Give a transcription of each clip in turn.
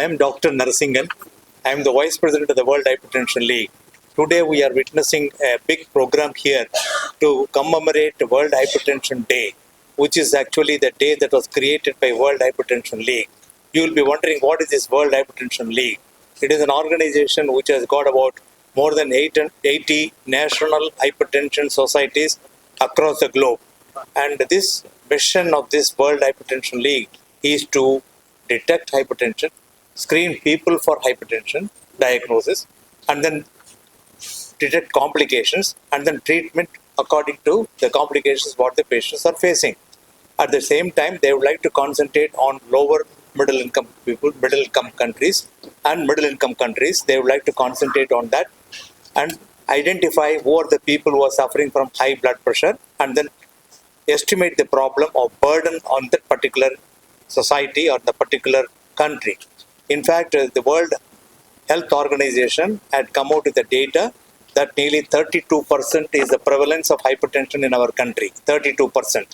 am Dr. Narasingan. I am the Vice President of the World Hypertension League. Today we are witnessing a big program here to commemorate World Hypertension Day, which is actually the day that was created by World Hypertension League. You will be wondering, what is this World Hypertension League? It is an organization which has got about more than 80 national hypertension societies across the globe. And this mission of this World Hypertension League is to detect hypertension, screen people for hypertension diagnosis, and then detect complications, and then treatment according to the complications what the patients are facing. At the same time, they would like to concentrate on lower middle income people, middle income countries, and middle income countries. They would like to concentrate on that and identify who are the people who are suffering from high blood pressure, and then estimate the problem or burden on that particular society or the particular country. In fact, the World Health Organization had come out with the data that nearly 32% is the prevalence of hypertension in our country. 32%.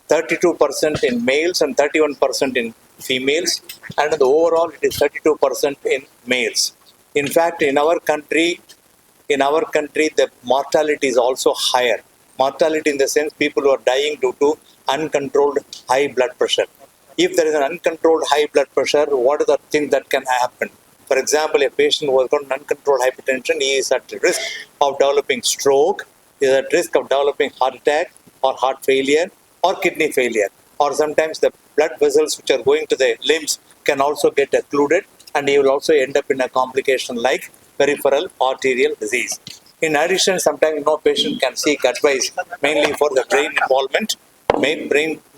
32% in males and 31% in females, and the overall it is 32% in males. In fact, in our country, the mortality is also higher. Mortality in the sense people who are dying due to uncontrolled high blood pressure. If there is an uncontrolled high blood pressure, what are the things that can happen? For example, a patient who has got uncontrolled hypertension, he is at risk of developing stroke, he is at risk of developing heart attack or heart failure or kidney failure. Or sometimes the blood vessels which are going to the limbs can also get occluded, and he will also end up in a complication like peripheral arterial disease. In addition, sometimes patient can seek advice mainly for the brain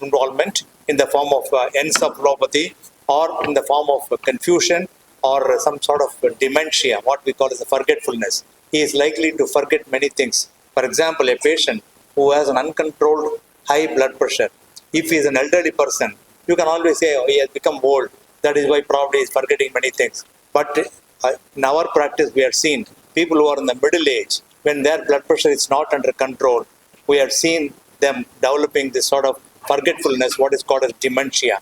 involvement in the form of encephalopathy or in the form of confusion or some sort of dementia, what we call as a forgetfulness. He is likely to forget many things. For example, a patient who has an uncontrolled high blood pressure, if he is an elderly person, you can always say, oh, he has become old. That is why probably he is forgetting many things. But in our practice, we have seen people who are in the middle age, when their blood pressure is not under control, we have seen them developing this sort of forgetfulness, what is called as dementia.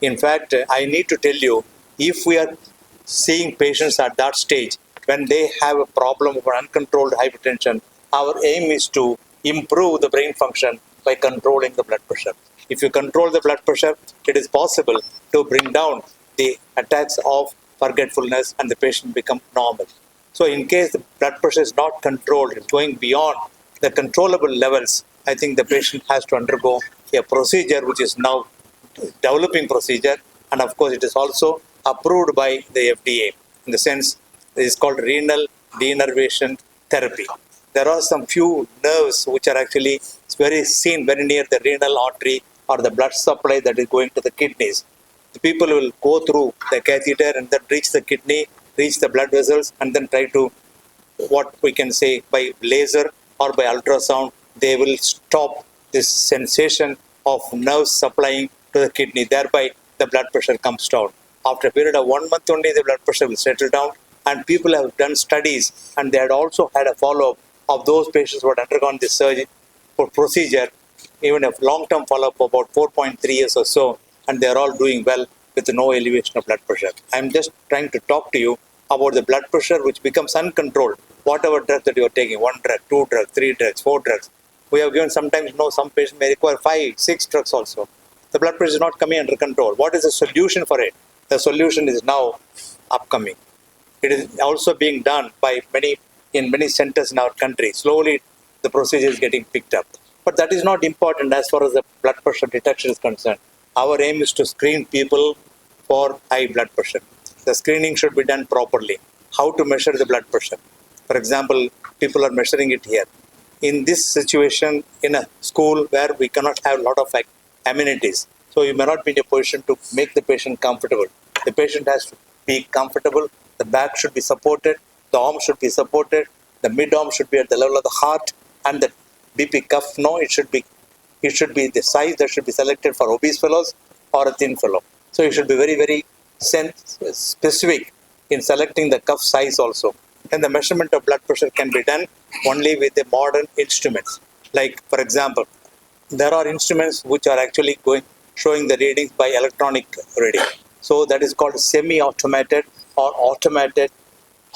In fact, I need to tell you, if we are seeing patients at that stage, when they have a problem of uncontrolled hypertension, our aim is to improve the brain function by controlling the blood pressure. If you control the blood pressure, it is possible to bring down the attacks of forgetfulness and the patient become normal. So in case the blood pressure is not controlled, it's going beyond the controllable levels, I think the patient has to undergo a procedure which is now developing procedure, and of course it is also approved by the FDA. In the sense, it is called renal denervation therapy. There are some few nerves which are actually very near the renal artery or the blood supply that is going to the kidneys. The people will go through the catheter and then reach the kidney, reach the blood vessels, and then try to, what we can say, by laser or by ultrasound, they will stop this sensation of nerves supplying to the kidney. Thereby, the blood pressure comes down. After a period of 1 month only, the blood pressure will settle down. And people have done studies, and they had also had a follow-up of those patients who had undergone this surgery for procedure, even a long-term follow-up of about 4.3 years or so, and they are all doing well with no elevation of blood pressure. I am just trying to talk to you about the blood pressure which becomes uncontrolled. Whatever drug that you are taking, 1 drug, 2 drugs, 3 drugs, 4 drugs. We have given sometimes, some patients may require 5, 6 drugs also. The blood pressure is not coming under control. What is the solution for it? The solution is now upcoming. It is also being done by in many centers in our country. Slowly, the procedure is getting picked up. But that is not important as far as the blood pressure detection is concerned. Our aim is to screen people for high blood pressure. The screening should be done properly. How to measure the blood pressure? For example, people are measuring it here. In this situation, in a school where we cannot have a lot of amenities, so you may not be in a position to make the patient comfortable. The patient has to be comfortable. The back should be supported. The arm should be supported. The mid-arm should be at the level of the heart, and the BP cuff, it should be the size that should be selected for obese fellows or a thin fellow. So you should be very, very specific in selecting the cuff size also. And the measurement of blood pressure can be done only with the modern instruments. Like, for example, there are instruments which are actually showing the readings by electronic reading. So that is called semi-automated or automated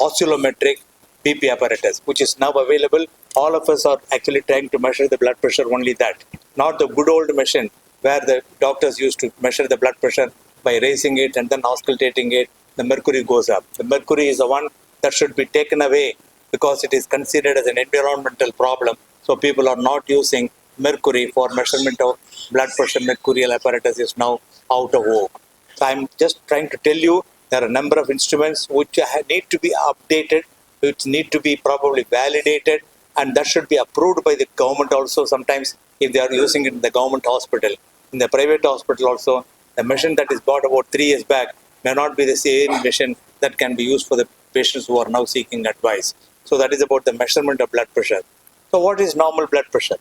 oscillometric BP apparatus, which is now available. All of us are actually trying to measure the blood pressure, only that. Not the good old machine where the doctors used to measure the blood pressure by raising it and then auscultating it. The mercury goes up. The mercury is the one that should be taken away because it is considered as an environmental problem. So people are not using mercury for measurement of blood pressure. Mercurial apparatus is now out of vogue. So I'm just trying to tell you there are a number of instruments which need to be updated, which need to be probably validated, and that should be approved by the government also sometimes if they are using it in the government hospital. In the private hospital also, the machine that is bought about 3 years back may not be the same machine that can be used for the patients who are now seeking advice. So that is about the measurement of blood pressure. So what is normal blood pressure?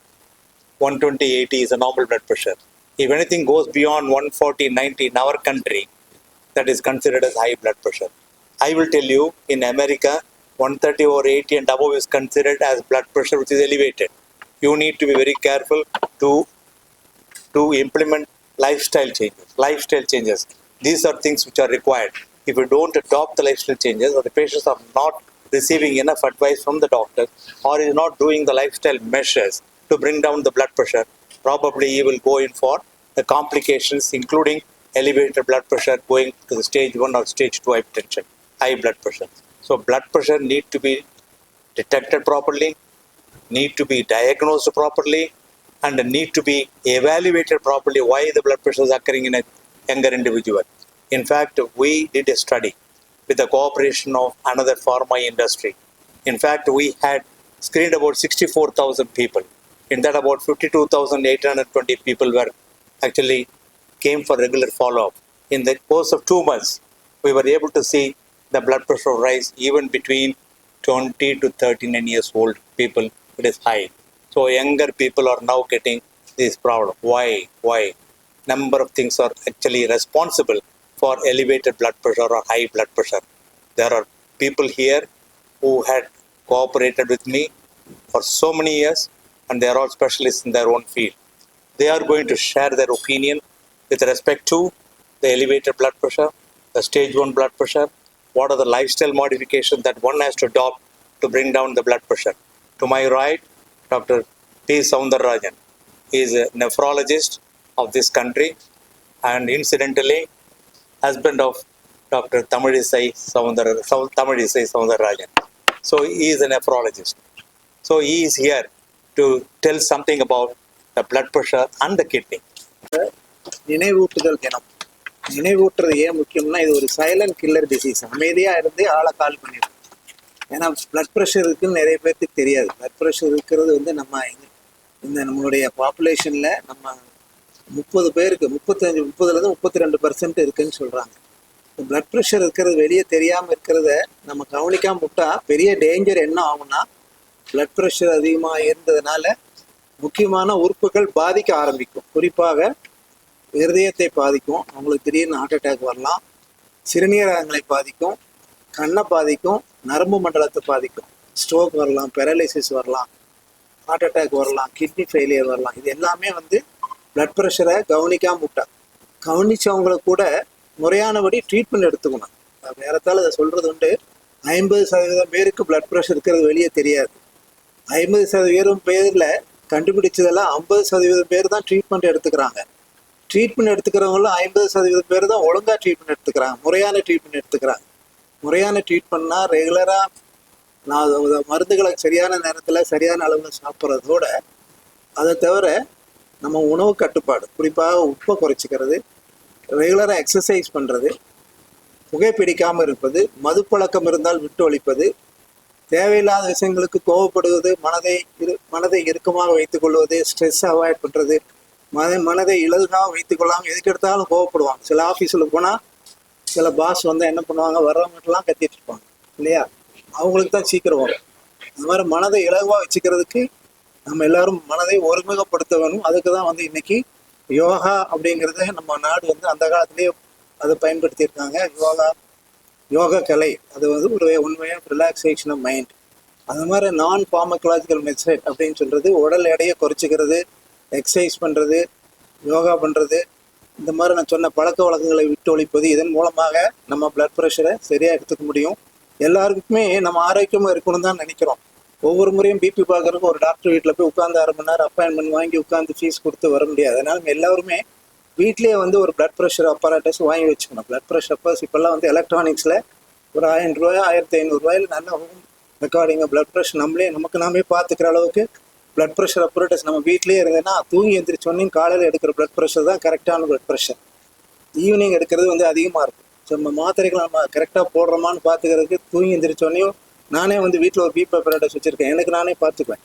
120/80 is a normal blood pressure. If anything goes beyond 140/90 in our country, that is considered as high blood pressure. I will tell you, in America, 130/80 and above is considered as blood pressure which is elevated. You need to be very careful to implement lifestyle changes. Lifestyle changes. These are things which are required. If you don't adopt the lifestyle changes, or the patients are not receiving enough advice from the doctor, or is not doing the lifestyle measures to bring down the blood pressure, probably he will go in for the complications, including elevated blood pressure going to the stage 1 or stage 2 hypertension, high blood pressure. So blood pressure need to be detected properly, need to be diagnosed properly, and need to be evaluated properly why the blood pressure is occurring in a younger individual. In fact, we did a study with the cooperation of another pharma industry. In fact, we had screened about 64,000 people. In that, about 52,820 people were actually came for regular follow-up. In the course of 2 months, we were able to see the blood pressure rise even between 20 to 39 years old people. It is high. So younger people are now getting this problem. Why? Why? Number of things are actually responsible for elevated blood pressure or high blood pressure. There are people here who had cooperated with me for so many years, and they are all specialists in their own field. They are going to share their opinion with respect to the elevated blood pressure, the stage 1 blood pressure, what are the lifestyle modifications that one has to adopt to bring down the blood pressure. To my right, Dr. P. Soundararajan is a nephrologist of this country and incidentally husband of Dr. Tamilisai Soundararajan. So he is a nephrologist. So he is here to tell something about the blood pressure and the kidney. நினைவூட்டுதல் தினம். நினைவூட்டுறது ஏன் முக்கியம்னா, இது ஒரு silent killer disease. அமைதியாக இருந்து ஆளை கால் பண்ணிடும். ஏன்னா blood pressure இருக்குன்னு நிறைய பேருக்கு தெரியாது. பிளட் ப்ரெஷர் இருக்கிறது நம்ம இந்த நம்மளுடைய பாப்புலேஷனில் நம்ம 30 பேருக்கு 30லேருந்து 32% இருக்குன்னு சொல்கிறாங்க. இந்த பிளட் ப்ரெஷர் இருக்கிறது வெளியே தெரியாமல் இருக்கிறத நம்ம கவனிக்காமல் விட்டால் பெரிய டேஞ்சர் என்ன ஆகும்னா, பிளட் ப்ரெஷர் அதிகமாக இருந்ததுனால முக்கியமான உறுப்புகள் பாதிக்க ஆரம்பிக்கும். குறிப்பாக இருதயத்தை பாதிக்கும், அவங்களுக்கு திடீர்னு ஹார்ட் அட்டாக் வரலாம், சிறுநீரகங்களை பாதிக்கும், கண்ணை பாதிக்கும், நரம்பு மண்டலத்தை பாதிக்கும், ஸ்ட்ரோக் வரலாம், பேரலைசிஸ் வரலாம், ஹார்ட் அட்டாக் வரலாம், கிட்னி ஃபெயிலியர் வரலாம். இது எல்லாமே பிளட் ப்ரெஷரை கவனிக்காம விட்டா. கவனிச்சவங்களுக்கு கூட முறையானபடி ட்ரீட்மெண்ட் எடுத்துக்கணும். வேறத்தால் அதை சொல்கிறது உண்டு, 50% பேருக்கு பிளட் ப்ரெஷர் இருக்கிறது வெளியே தெரியாது. 50% பேரில் கண்டுபிடிச்சதெல்லாம் 50% பேர் தான் ட்ரீட்மெண்ட் எடுத்துக்கிறாங்க. ட்ரீட்மெண்ட் எடுத்துக்கிறவங்களும் 50% பேர் தான் ஒழுங்காக ட்ரீட்மெண்ட் எடுத்துக்கிறாங்க, முறையான ட்ரீட்மெண்ட் எடுத்துக்கிறாங்க. முறையான ட்ரீட்மெண்ட்னா ரெகுலராக நான் மருந்துகளை சரியான நேரத்தில் சரியான அளவில் சாப்பிட்றதோட, அதை தவிர நம்ம உணவு கட்டுப்பாடு, குறிப்பாக உப்பை குறைச்சிக்கிறது, ரெகுலராக எக்ஸசைஸ் பண்ணுறது, புகைப்பிடிக்காமல் இருப்பது, மது பழக்கம் இருந்தால் விட்டு ஒழிப்பது, தேவையில்லாத விஷயங்களுக்கு கோவப்படுவது, மனதை இறுக்கமாக வைத்துக்கொள்வது, ஸ்ட்ரெஸ் அவாய்ட் பண்ணுறது, மனதை இலகுவாக வைத்துக்கொள்ளாமல் எதுக்கு எடுத்தாலும் கோவப்படுவாங்க. சில ஆஃபீஸில் போனால் சில பாஸ் என்ன பண்ணுவாங்க, வர்றவங்கட்டெல்லாம் கத்திட்டு இருப்பாங்க இல்லையா, அவங்களுக்கு தான் சீக்கிரம் வரும். அந்த மாதிரி மனதை இலகுவாக வச்சுக்கிறதுக்கு நம்ம எல்லாரும் மனதை ஒருமுகப்படுத்த வேணும். அதுக்கு தான் இன்னைக்கு யோகா அப்படிங்கிறத நம்ம நாடு அந்த காலத்திலேயே அதை பயன்படுத்தியிருக்காங்க. யோகா கலை அது ஒரு உண்மையாக ரிலாக்ஸேஷன் ஆஃப் மைண்ட். அது மாதிரி நான் ஃபார்மகலாஜிக்கல் மெத்தட் அப்படின்னு சொல்கிறது உடல் எடையை குறைச்சிக்கிறது, எக்ஸசைஸ் பண்ணுறது, யோகா பண்ணுறது, இந்த மாதிரி நான் சொன்ன பழக்க வழக்கங்களை விட்டு ஒழிப்பது, இதன் மூலமாக நம்ம பிளட் ப்ரெஷரை சரியாக எடுத்துக்க முடியும். எல்லாருக்குமே நம்ம ஆரோக்கியமாக இருக்கணும் தான் நினைக்கிறோம். ஒவ்வொரு முறையும் பிபி பார்க்கறதுக்கு ஒரு டாக்டர் வீட்டில் போய் உட்காந்து 1/2 மணி நேரம் அப்பாயின்மெண்ட் வாங்கி உட்காந்து ஃபீஸ் கொடுத்து வர முடியாது. அதனால நம்ம எல்லாருமே வீட்லேயே வந்து ஒரு பிளட் ப்ரெஷர் அப்பராட்டஸ் வாங்கி வச்சுக்கணும். பிளட் ப்ரெஷர் அப்பர்ஸ் இப்போல்லாம் வந்து எலக்ட்ரானிக்ஸில் ஒரு 1000 ரூபாய் 1500 ரூபாயில் நல்ல ரெக்கார்டிங்க பிளட் ப்ரெஷர் நமக்கு நாமே பார்த்துக்கிற அளவுக்கு பிளட் ப்ரெஷர் அப்பராட்டஸ் நம்ம வீட்லேயே இருந்ததுன்னா தூங்கி எந்திரிச்சோன்னையும் காலையில் எடுக்கிற பிளட் ப்ரெஷர் தான் கரெக்டான பிளட் ப்ரெஷர். ஈவினிங் எடுக்கிறது வந்து அதிகமாக இருக்கும். ஸோ நம்ம மாத்திரைகளை நம்ம கரெக்டாக போடுறோமான்னு பார்த்துக்கிறதுக்கு தூங்கி எந்திரிச்சோன்னையும் நானே வந்து வீட்டில் ஒரு பிபி அப்பராட்டஸ் வச்சுருக்கேன். எனக்கு நானே பார்த்துக்குவேன்.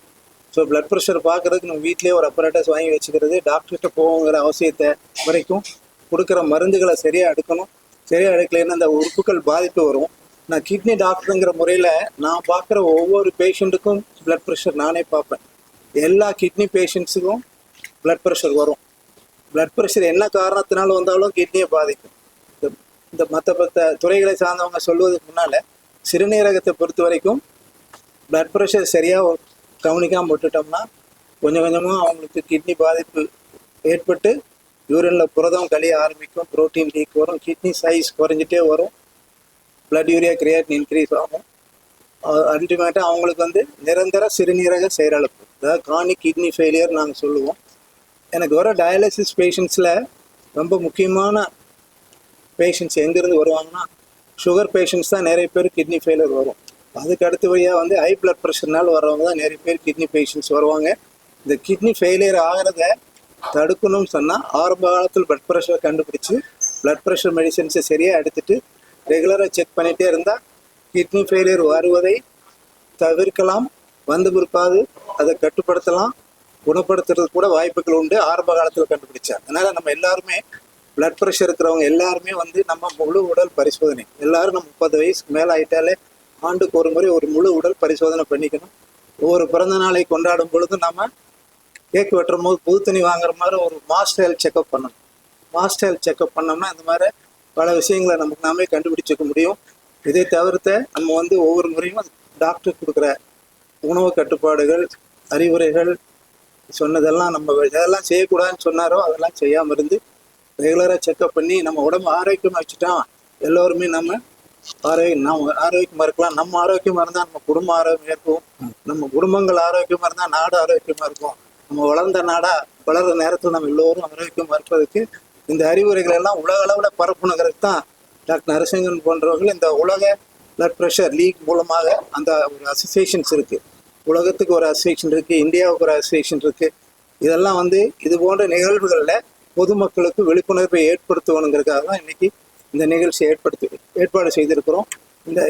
ஸோ பிளட் ப்ரெஷர் பார்க்குறதுக்கு நம்ம வீட்லேயே ஒரு அப்பராட்டஸ் வாங்கி வச்சுக்கிறது, டாக்டர்கிட்ட போகுங்கிற அவசியத்தை வரைக்கும் கொடுக்குற மருந்துகளை சரியாக எடுக்கணும். சரியாக எடுக்கலைன்னா அந்த உறுப்புகள் பாதிப்பு வரும். நான் கிட்னி டாக்டருங்கிற முறையில் நான் பார்க்குற ஒவ்வொரு பேஷண்ட்டுக்கும் பிளட் ப்ரெஷர் நானே பார்ப்பேன். எல்லா கிட்னி பேஷண்ட்ஸுக்கும் பிளட் ப்ரெஷர் வரும். பிளட் ப்ரெஷர் என்ன காரணத்தினால வந்தாலும் கிட்னியை பாதிக்கும். இந்த மற்ற துறைகளை சார்ந்தவங்க சொல்வதுக்கு முன்னால் சிறுநீரகத்தை பொறுத்த வரைக்கும் பிளட் ப்ரெஷர் சரியாக கவனிக்காமல் விட்டுட்டோம்னா கொஞ்சம் கொஞ்சமாக அவங்களுக்கு கிட்னி பாதிப்பு ஏற்பட்டு யூரினில் புரதம் கழிய ஆரம்பிக்கும், புரோட்டீன் லீக் வரும், கிட்னி சைஸ் குறைஞ்சிட்டே வரும், பிளட் யூரியா கிரியேட்டின் இன்க்ரீஸ் ஆகும். அல்டிமேட்டாக அவங்களுக்கு வந்து நிரந்தர சிறுநீரக செயலிழப்பு, அதாவது கார்னிக் கிட்னி ஃபெயிலியர் நாங்கள் சொல்லுவோம். எனக்கு வர டயாலிசிஸ் பேஷண்ட்ஸில் ரொம்ப முக்கியமான பேஷண்ட்ஸ் எங்கேருந்து வருவாங்கன்னா சுகர் பேஷண்ட்ஸ் தான் நிறைய பேர் கிட்னி ஃபெயிலியர் வரும். அதுக்கு அடுத்தபடியாக வந்து ஹை பிளட் ப்ரெஷர்னால் வரவங்க தான் நிறைய பேர் கிட்னி பேஷண்ட்ஸ் வருவாங்க. இந்த கிட்னி ஃபெயிலியர் ஆகிறத தடுக்கணும்னு சொன்னால் ஆரம்ப காலத்தில் பிளட் ப்ரெஷரை கண்டுபிடிச்சி பிளட் ப்ரெஷர் மெடிசன்ஸை சரியாக எடுத்துகிட்டு ரெகுலராக செக் பண்ணிகிட்டே இருந்தால் கிட்னி ஃபெயிலியர் வருவதை தவிர்க்கலாம். வந்து பிற்பாடு அதை கட்டுப்படுத்தலாம், குணப்படுத்துறது கூட வாய்ப்புகள் உண்டு ஆரம்ப காலத்தில் கண்டுபிடிச்சா. அதனால் நம்ம எல்லாருமே பிளட் ப்ரெஷர் இருக்கிறவங்க எல்லாருமே வந்து நம்ம முழு உடல் பரிசோதனை, எல்லாரும் நம்ம 30 வயசுக்கு மேலே ஆகிட்டாலே ஆண்டுக்கு ஒரு முறை ஒரு முழு உடல் பரிசோதனை பண்ணிக்கணும். ஒவ்வொரு பிறந்த நாளை கொண்டாடும் பொழுது நம்ம கேக் வெட்டுற போது புது துணி வாங்குற மாதிரி ஒரு மாஸ்டர் ஹெல்த் செக்அப் பண்ணணும். மாஸ்டர் ஹெல்த் செக்அப் பண்ணோம்னா இந்த மாதிரி பல விஷயங்களை நமக்கு நாமே கண்டுபிடிச்சிக்க முடியும். இதை தவிர்த்த நம்ம வந்து ஒவ்வொரு முறையும் டாக்டர் கொடுக்குற உணவு கட்டுப்பாடுகள், அறிவுரைகள் சொன்னதெல்லாம் நம்ம எதெல்லாம் செய்யக்கூடாதுன்னு சொன்னாரோ அதெல்லாம் செய்யாமல் இருந்து ரெகுலராக செக்அப் பண்ணி நம்ம உடம்பு ஆரோக்கியமாக வச்சுட்டா எல்லோருமே நம்ம ஆரோக்கியமாக இருக்கலாம். நம்ம ஆரோக்கியமாக இருந்தால் நம்ம குடும்பம் ஆரோக்கியமாக இருக்கும், நம்ம குடும்பங்கள் ஆரோக்கியமாக இருந்தால் நாடு ஆரோக்கியமாக இருக்கும். நம்ம வளர்ந்த நாடாக வளர்கிற நேரத்தில் நம்ம எல்லோரும் ஆரோக்கியமாக இருப்பதற்கு இந்த அறிவுரைகள் எல்லாம் உலக அளவில் பரப்புணுங்கிறது தான் டாக்டர் நரசிங்கன் போன்றவர்கள் இந்த உலக பிளட் ப்ரெஷர் லீக் மூலமாக அந்த ஒரு அசோசியேஷன்ஸ் இருக்குது. உலகத்துக்கு ஒரு அசோசியேஷன் இருக்குது, இந்தியாவுக்கு ஒரு அசோசியேஷன் இருக்குது. இதெல்லாம் வந்து இது போன்ற நிகழ்வுகளில் பொதுமக்களுக்கு விழிப்புணர்வை ஏற்படுத்தணுங்கிறதுக்காக தான் இன்னைக்கு இந்த நிகழ்ச்சியை ஏற்பாடு செய்திருக்கிறோம். இந்த